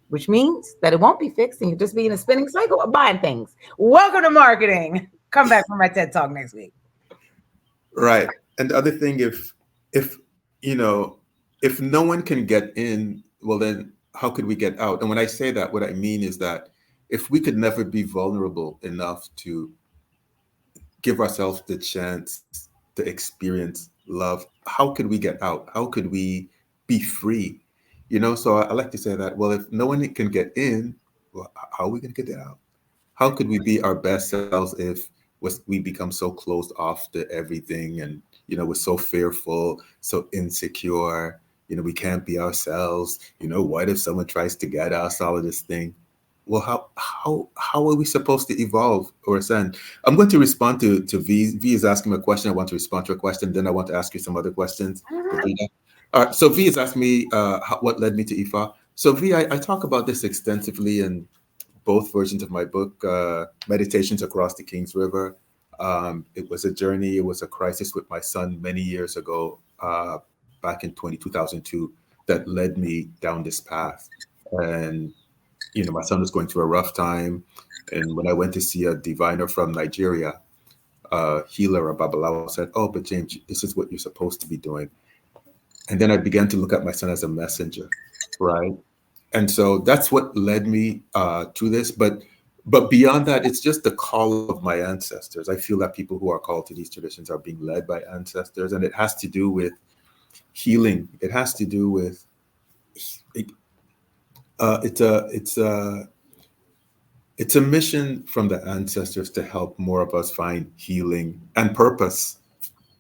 [SPEAKER 2] which means that it won't be fixed and you'll just be in a spinning cycle of buying things. Welcome to marketing. Come back for my TED Talk next week.
[SPEAKER 1] Right. And the other thing, if you know, if no one can get in, well then how could we get out? And when I say that, what I mean is that if we could never be vulnerable enough to give ourselves the chance to experience love, how could we get out? How could we be free? You know, so I like to say that, well, if no one can get in, well, how are we going to get out? How could we be our best selves if we become so closed off to everything, and we're so fearful, so insecure, we can't be ourselves, what if someone tries to get us, all of this thing. Well, how are we supposed to evolve or ascend? I'm going to respond to V is asking me a question. I want to respond to a question, then I want to ask you some other questions, Davida. So V is asking me what led me to Ifa. So V, I talk about this extensively in both versions of my book, Meditations Across the King's River. It was a journey, it was a crisis with my son many years ago, back in 2002, that led me down this path. And, my son was going through a rough time. And when I went to see a diviner from Nigeria, a healer, a Babalawo, said, "Oh, but James, this is what you're supposed to be doing." And then I began to look at my son as a messenger, right? And so that's what led me to this. But beyond that, it's just the call of my ancestors. I feel that people who are called to these traditions are being led by ancestors, and it has to do with healing. It has to do with it, it's a mission from the ancestors to help more of us find healing and purpose,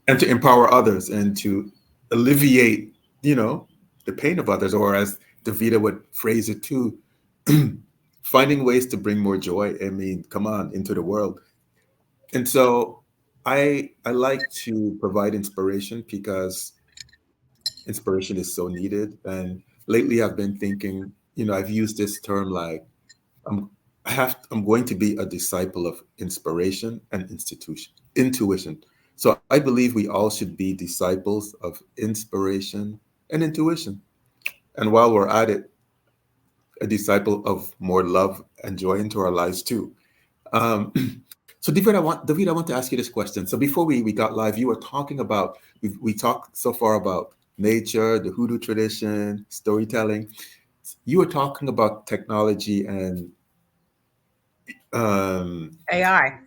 [SPEAKER 1] and to empower others, and to alleviate, the pain of others, or as Davida would phrase it too, finding ways to bring more joy. I mean, come on, into the world. And so I like to provide inspiration because inspiration is so needed. And lately I've been thinking, I've used this term like I'm I'm going to be a disciple of inspiration and intuition. So I believe we all should be disciples of inspiration and intuition. And while we're at it, a disciple of more love and joy into our lives too. Um, so David, I want to ask you this question. So before we got live, you were talking about, we talked so far about nature, the Hoodoo tradition, storytelling. You were talking about technology and um,
[SPEAKER 2] AI.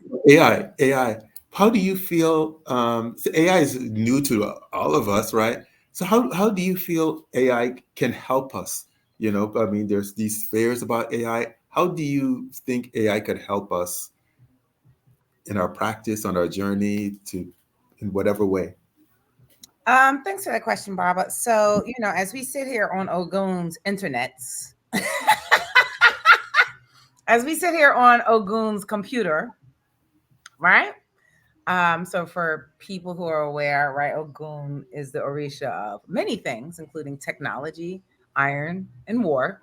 [SPEAKER 1] AI. How do you feel? So AI is new to all of us, right? So how do you feel AI can help us? I mean, there's these fears about AI. How do you think AI could help us in our practice, on our journey to, in whatever way?
[SPEAKER 2] Thanks for that question, Barbara. So, as we sit here on Ogun's internets, as we sit here on Ogun's computer, right? So for people who are aware, right, Ogun is the Orisha of many things, including technology, iron, and war.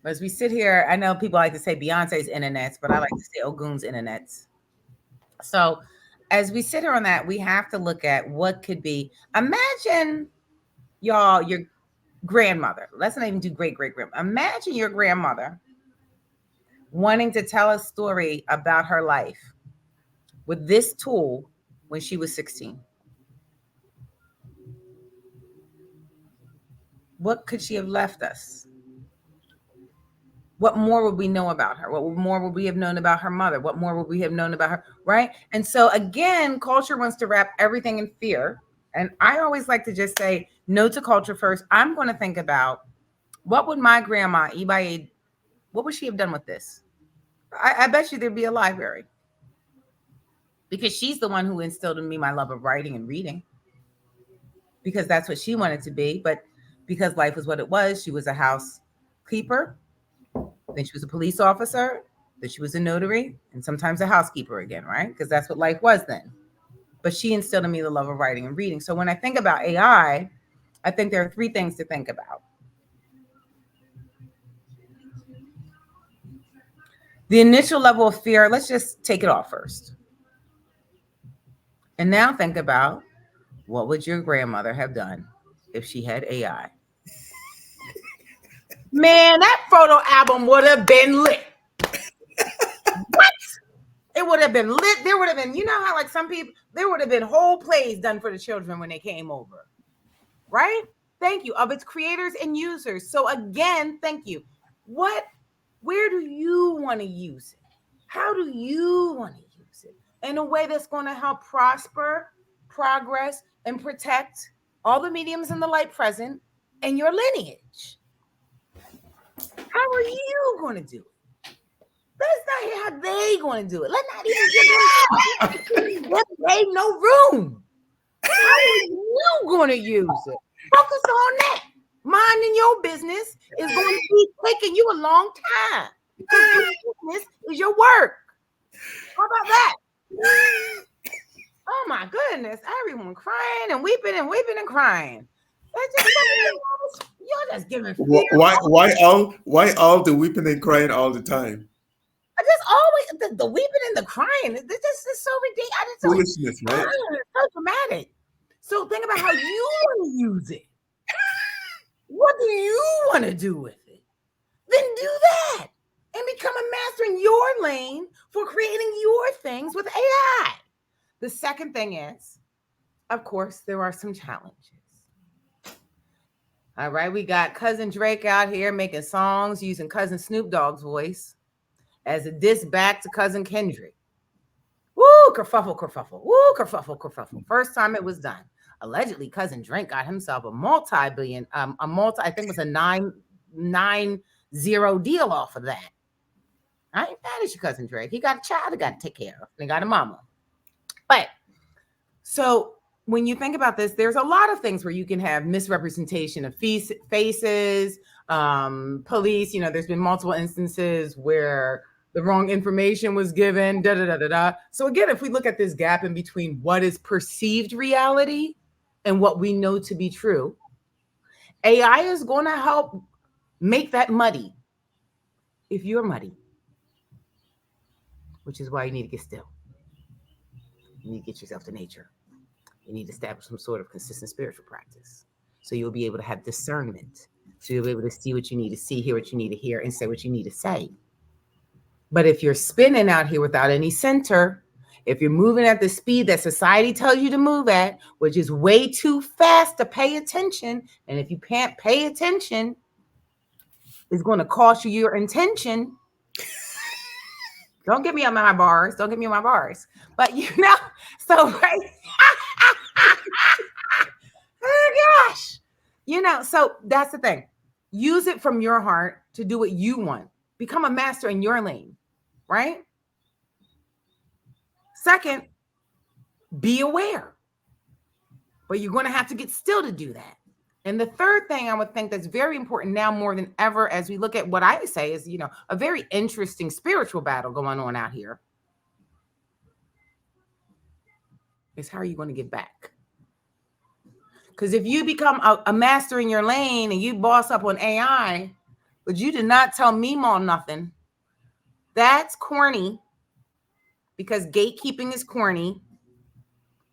[SPEAKER 2] As we sit here, I know people like to say Beyonce's internets, but I like to say Ogun's internets. So as we sit here on that, we have to look at what could be. Imagine y'all, your grandmother. Let's not even do great great grandma. Imagine your grandmother wanting to tell a story about her life with this tool when she was 16. What could she have left us? What more would we know about her? What more would we have known about her mother? What more would we have known about her? Right. And so, again, culture wants to wrap everything in fear. And I always like to just say no to culture first. I'm going to think about what would my grandma, Ibaye, what would she have done with this? I bet you there'd be a library because she's the one who instilled in me my love of writing and reading because that's what she wanted to be. But because life was what it was, she was a housekeeper. Then she was a police officer. Then she was a notary and sometimes a housekeeper again, right? Because that's what life was then. But she instilled in me the love of writing and reading. So when I think about I think there are three things to think about. The initial level of fear, let's just take it off first. And now think about, what would your grandmother have done if she had AI? Man, that photo album would have been lit. What? It would have been lit. There would have been, you know how like some people, there would have been whole plays done for the children when they came over. Right? Thank you. Of its creators and users. So again, thank you. Where do you want to use it? How do you want to use it? In a way that's going to help prosper, progress, and protect all the mediums in the light present and your lineage. How are you going to do it? Let's not hear how they going to do it. Let's not even give them they no room. How are you going to use it? Focus on that. Minding your business is going to be taking you a long time. Because your business is your work. How about that? Oh my goodness. Everyone crying and weeping and crying. You're just giving fear.
[SPEAKER 1] Why all the weeping and crying all the time?
[SPEAKER 2] Just always the weeping and the crying. This is so ridiculous.
[SPEAKER 1] Foolishness, right?
[SPEAKER 2] So dramatic. So think about how you want to use it. What do you want to do with it? Then do that and become a master in your lane for creating your things with AI. The second thing is, of course, there are some challenges. All right, we got Cousin Drake out here making songs using Cousin Snoop Dogg's voice as a diss back to Cousin Kendrick. Woo, kerfuffle, kerfuffle. Woo, kerfuffle, kerfuffle. First time it was done. Allegedly, Cousin Drake got himself a I think it was a 9-0 deal off of that. I ain't mad at your Cousin Drake. He got a child he got to take care of. And he got a mama. But, so when you think about this, there's a lot of things where you can have misrepresentation of faces, police, there's been multiple instances where the wrong information was given, So again, if we look at this gap in between what is perceived reality and what we know to be true, AI is going to help make that muddy if you're muddy, which is why you need to get still. You need to get yourself to nature. You need to establish some sort of consistent spiritual practice. So you'll be able to have discernment. So you'll be able to see what you need to see, hear what you need to hear, and say what you need to say. But if you're spinning out here without any center, if you're moving at the speed that society tells you to move at, which is way too fast to pay attention, and if you can't pay attention, it's going to cost you your intention. Don't get me on my bars. Don't get me on my bars. But so right. Oh gosh. So that's the thing. Use it from your heart to do what you want. Become a master in your lane, right? Second, be aware. But you're going to have to get still to do that. And the third thing I would think that's very important now more than ever, as we look at what I say is, a very interesting spiritual battle going on out here, is how are you going to get back? Because if you become a master in your lane and you boss up on AI, but you did not tell Meemaw nothing, that's corny, because gatekeeping is corny.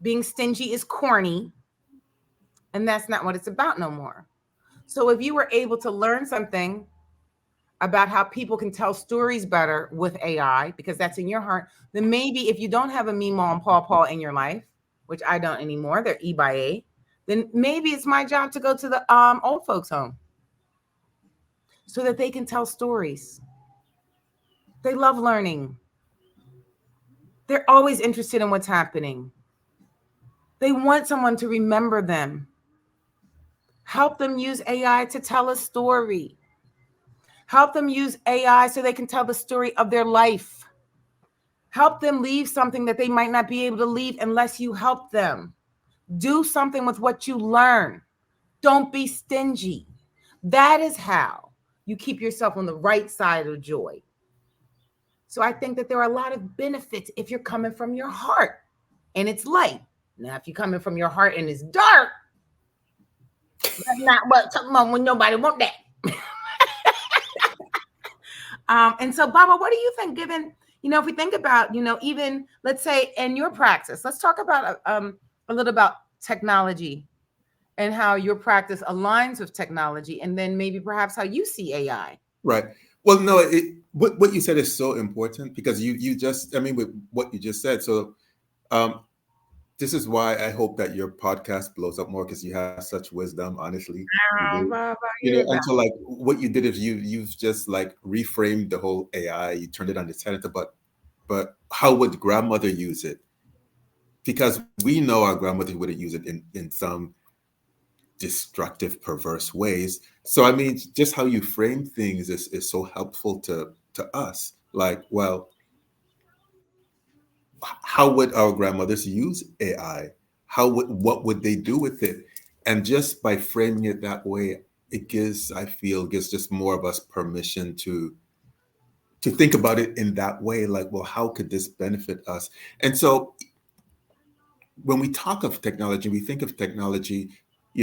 [SPEAKER 2] Being stingy is corny. And that's not what it's about no more. So if you were able to learn something about how people can tell stories better with AI, because that's in your heart, then maybe if you don't have a Meemaw and Paw in your life, which I don't anymore, they're E by A, then maybe it's my job to go to the old folks home so that they can tell stories. They love learning. They're always interested in what's happening. They want someone to remember them. Help them use AI to tell a story. Help them use AI so they can tell the story of their life. Help them leave something that they might not be able to leave unless you help them. Do something with what you learn. Don't be stingy. That is how you keep yourself on the right side of joy. So I think that there are a lot of benefits if you're coming from your heart and it's light. Now, if you're coming from your heart and it's dark, that's not what talking about when nobody want that. And so, Baba, what do you think? Given, if we think about, even let's say in your practice, let's talk about a little about technology and how your practice aligns with technology, and then maybe perhaps how you see AI.
[SPEAKER 1] Right. Well, no, what you said is so important because you just, I mean, with what you just said. So um, this is why I hope that your podcast blows up more because you have such wisdom. Honestly, you
[SPEAKER 2] Oh,
[SPEAKER 1] do.
[SPEAKER 2] Baba,
[SPEAKER 1] You
[SPEAKER 2] you
[SPEAKER 1] know,
[SPEAKER 2] did
[SPEAKER 1] and
[SPEAKER 2] that.
[SPEAKER 1] so like what you did is you've just like reframed the whole AI. You turned it on its head. But how would grandmother use it? Because we know our grandmother would use it in some destructive, perverse ways. So I mean, just how you frame things is so helpful to us. Like, well, how would our grandmothers use AI? What would they do with it? And just by framing it that way, it gives, I feel, gives just more of us permission to think about it in that way. Like, well, how could this benefit us? And so when we talk of technology, we think of technology,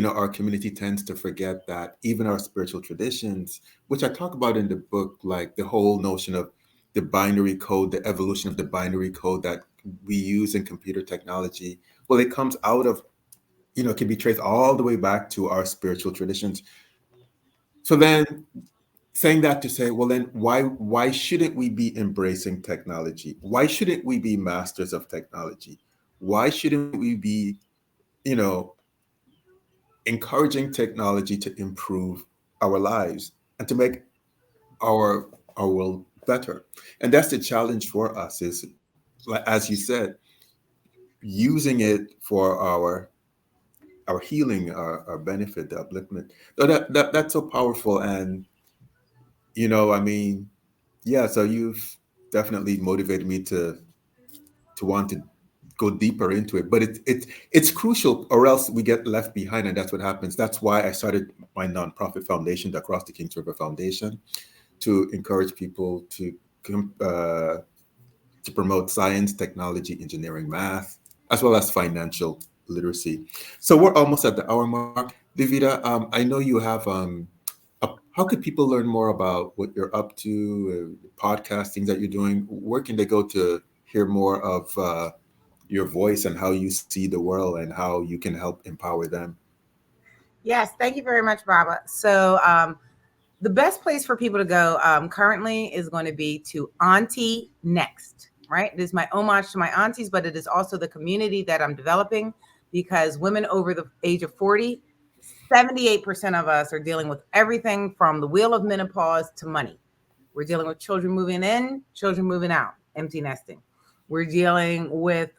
[SPEAKER 1] our community tends to forget that even our spiritual traditions, which I talk about in the book, like the whole notion of the binary code, the evolution of the binary code that we use in computer technology, well, it comes out of, it can be traced all the way back to our spiritual traditions. So then saying that to say, well, then why shouldn't we be embracing technology? Why shouldn't we be masters of technology? Why shouldn't we be, you know, encouraging technology to improve our lives and to make our our world better? And that's the challenge for us is, like as you said, using it for our healing, our benefit, the upliftment. So that's so powerful. And I mean, yeah, so you've definitely motivated me to want to go deeper into it. But it's crucial, or else we get left behind, and that's what happens. That's why I started my nonprofit foundation, the Across the Kings River Foundation, to encourage people to promote science, technology, engineering, math, as well as financial literacy. So we're almost at the hour mark. Davida, I know you have. How could people learn more about what you're up to, podcast, things that you're doing? Where can they go to hear more of your voice and how you see the world and how you can help empower them?
[SPEAKER 2] Yes, thank you very much, Baba. So, the best place for people to go currently is going to be to Auntie Next, right? It is my homage to my aunties, but it is also the community that I'm developing because women over the age of 40, 78% of us are dealing with everything from the wheel of menopause to money. We're dealing with children moving in, children moving out, empty nesting. We're dealing with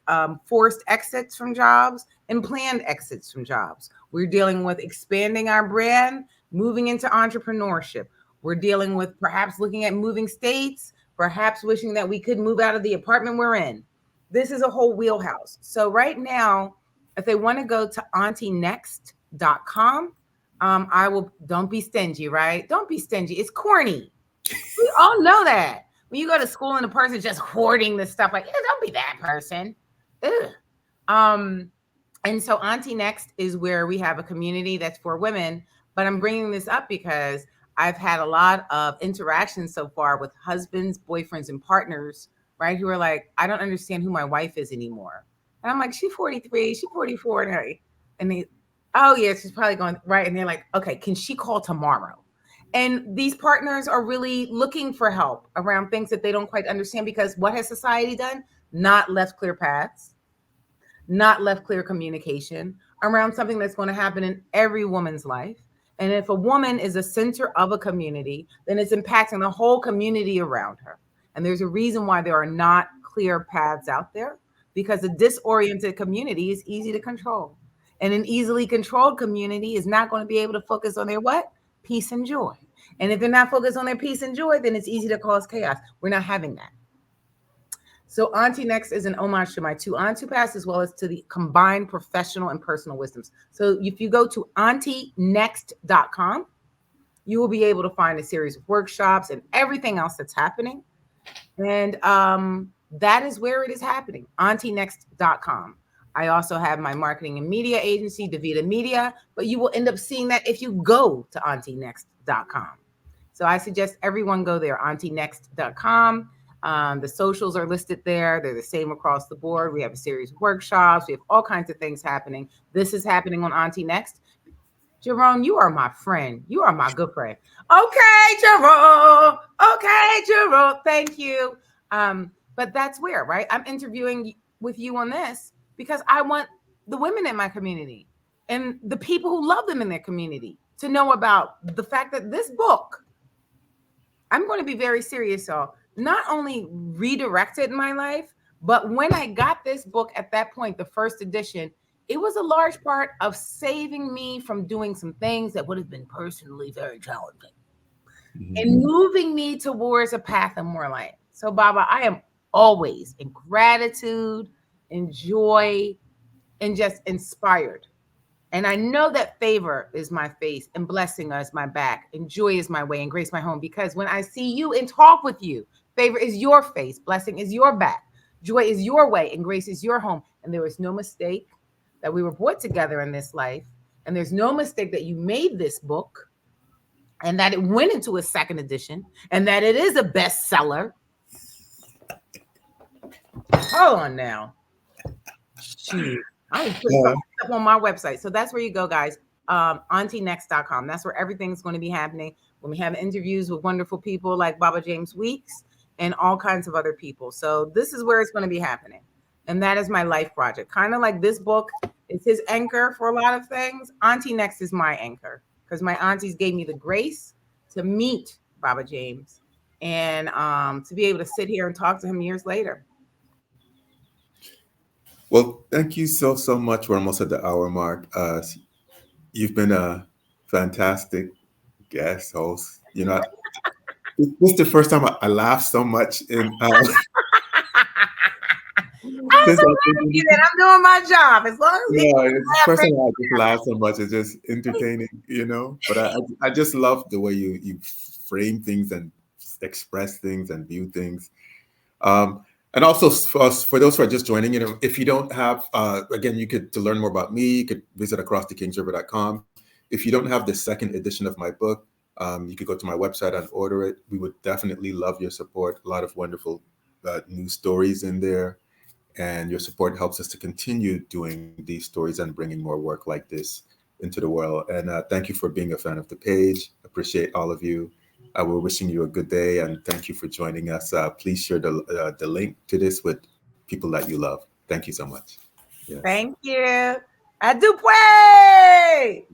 [SPEAKER 2] forced exits from jobs and planned exits from jobs. We're dealing with expanding our brand, moving into entrepreneurship. We're dealing with perhaps looking at moving states, perhaps wishing that we could move out of the apartment we're in. This is a whole wheelhouse. So, right now, if they want to go to auntie.next.com, I will, don't be stingy, right? Don't be stingy. It's corny. We all know that. When you go to school and the person's just hoarding this stuff, like, yeah, don't be that person. Ugh. Um, and so Auntie Next is where we have a community that's for women. But I'm bringing this up because I've had a lot of interactions so far with husbands, boyfriends, and partners, right? Who are like, I don't understand who my wife is anymore. And I'm like, she's 43, she's 44. And they, oh, yeah, she's probably going, right. And they're like, okay, can she call tomorrow? And these partners are really looking for help around things that they don't quite understand because what has society done? Not left clear paths, not left clear communication around something that's going to happen in every woman's life. And if a woman is a center of a community, then it's impacting the whole community around her. And there's a reason why there are not clear paths out there because a disoriented community is easy to control. And an easily controlled community is not going to be able to focus on their what? Peace and joy. And if they're not focused on their peace and joy, then it's easy to cause chaos. We're not having that. So Auntie Next is an homage to my two Auntie past as well as to the combined professional and personal wisdoms. So if you go to auntie.next.com, you will be able to find a series of workshops and everything else that's happening. And that is where it is happening, auntie.next.com. I also have my marketing and media agency, Davida Media, but you will end up seeing that if you go to auntie.next.com. So I suggest everyone go there, auntie.next.com. The socials are listed there. They're the same across the board. We have a series of workshops. We have all kinds of things happening. This is happening on Auntie Next. Jerome, you are my friend. You are my good friend. Okay, Jerome. Okay, Jerome. Thank you. But that's where, right? I'm interviewing with you on this because I want the women in my community and the people who love them in their community to know about the fact that this book, I'm going to be very serious, y'all, not only redirected my life, but when I got this book at that point, the first edition, it was a large part of saving me from doing some things that would have been personally very challenging and moving me towards a path of more light. So, Baba, I am always in gratitude, in joy, and just inspired. And I know that favor is my face and blessing is my back and joy is my way and grace my home. Because when I see you and talk with you, favor is your face, blessing is your back, joy is your way, and grace is your home. And there is no mistake that we were brought together in this life. And there's no mistake that you made this book and that it went into a second edition and that it is a bestseller. Hold on now. Shoot. I put something up on my website. So that's where you go, guys. AuntieNext.com. That's where everything's going to be happening. When we have interviews with wonderful people like Baba James Weeks and all kinds of other people. So this is where it's going to be happening. And that is my life project. Kind of like this book is his anchor for a lot of things. Auntie Next is my anchor because my aunties gave me the grace to meet Baba James and to be able to sit here and talk to him years later.
[SPEAKER 1] Well, thank you so much. We're almost at the hour mark. You've been a fantastic guest host. You know, this is the first time I laughed so much in
[SPEAKER 2] I'm
[SPEAKER 1] since
[SPEAKER 2] so
[SPEAKER 1] I've
[SPEAKER 2] happy
[SPEAKER 1] been.
[SPEAKER 2] that I'm doing my job. As long as
[SPEAKER 1] No,
[SPEAKER 2] people
[SPEAKER 1] it's the
[SPEAKER 2] have
[SPEAKER 1] first
[SPEAKER 2] great.
[SPEAKER 1] time I just laughed so much. It's just entertaining, you know. But I just love the way you frame things and express things and view things. Um, and also for those who are just joining, you know, if you don't have, again, you could, to learn more about me, you could visit acrossthekingsriver.com. If you don't have the second edition of my book, you could go to my website and order it. We would definitely love your support. A lot of wonderful new stories in there. And your support helps us to continue doing these stories and bringing more work like this into the world. And thank you for being a fan of the page. Appreciate all of you. We're wishing you a good day and thank you for joining us. Please share the link to this with people that you love. Thank you so much. Yes.
[SPEAKER 2] Thank you. I do play.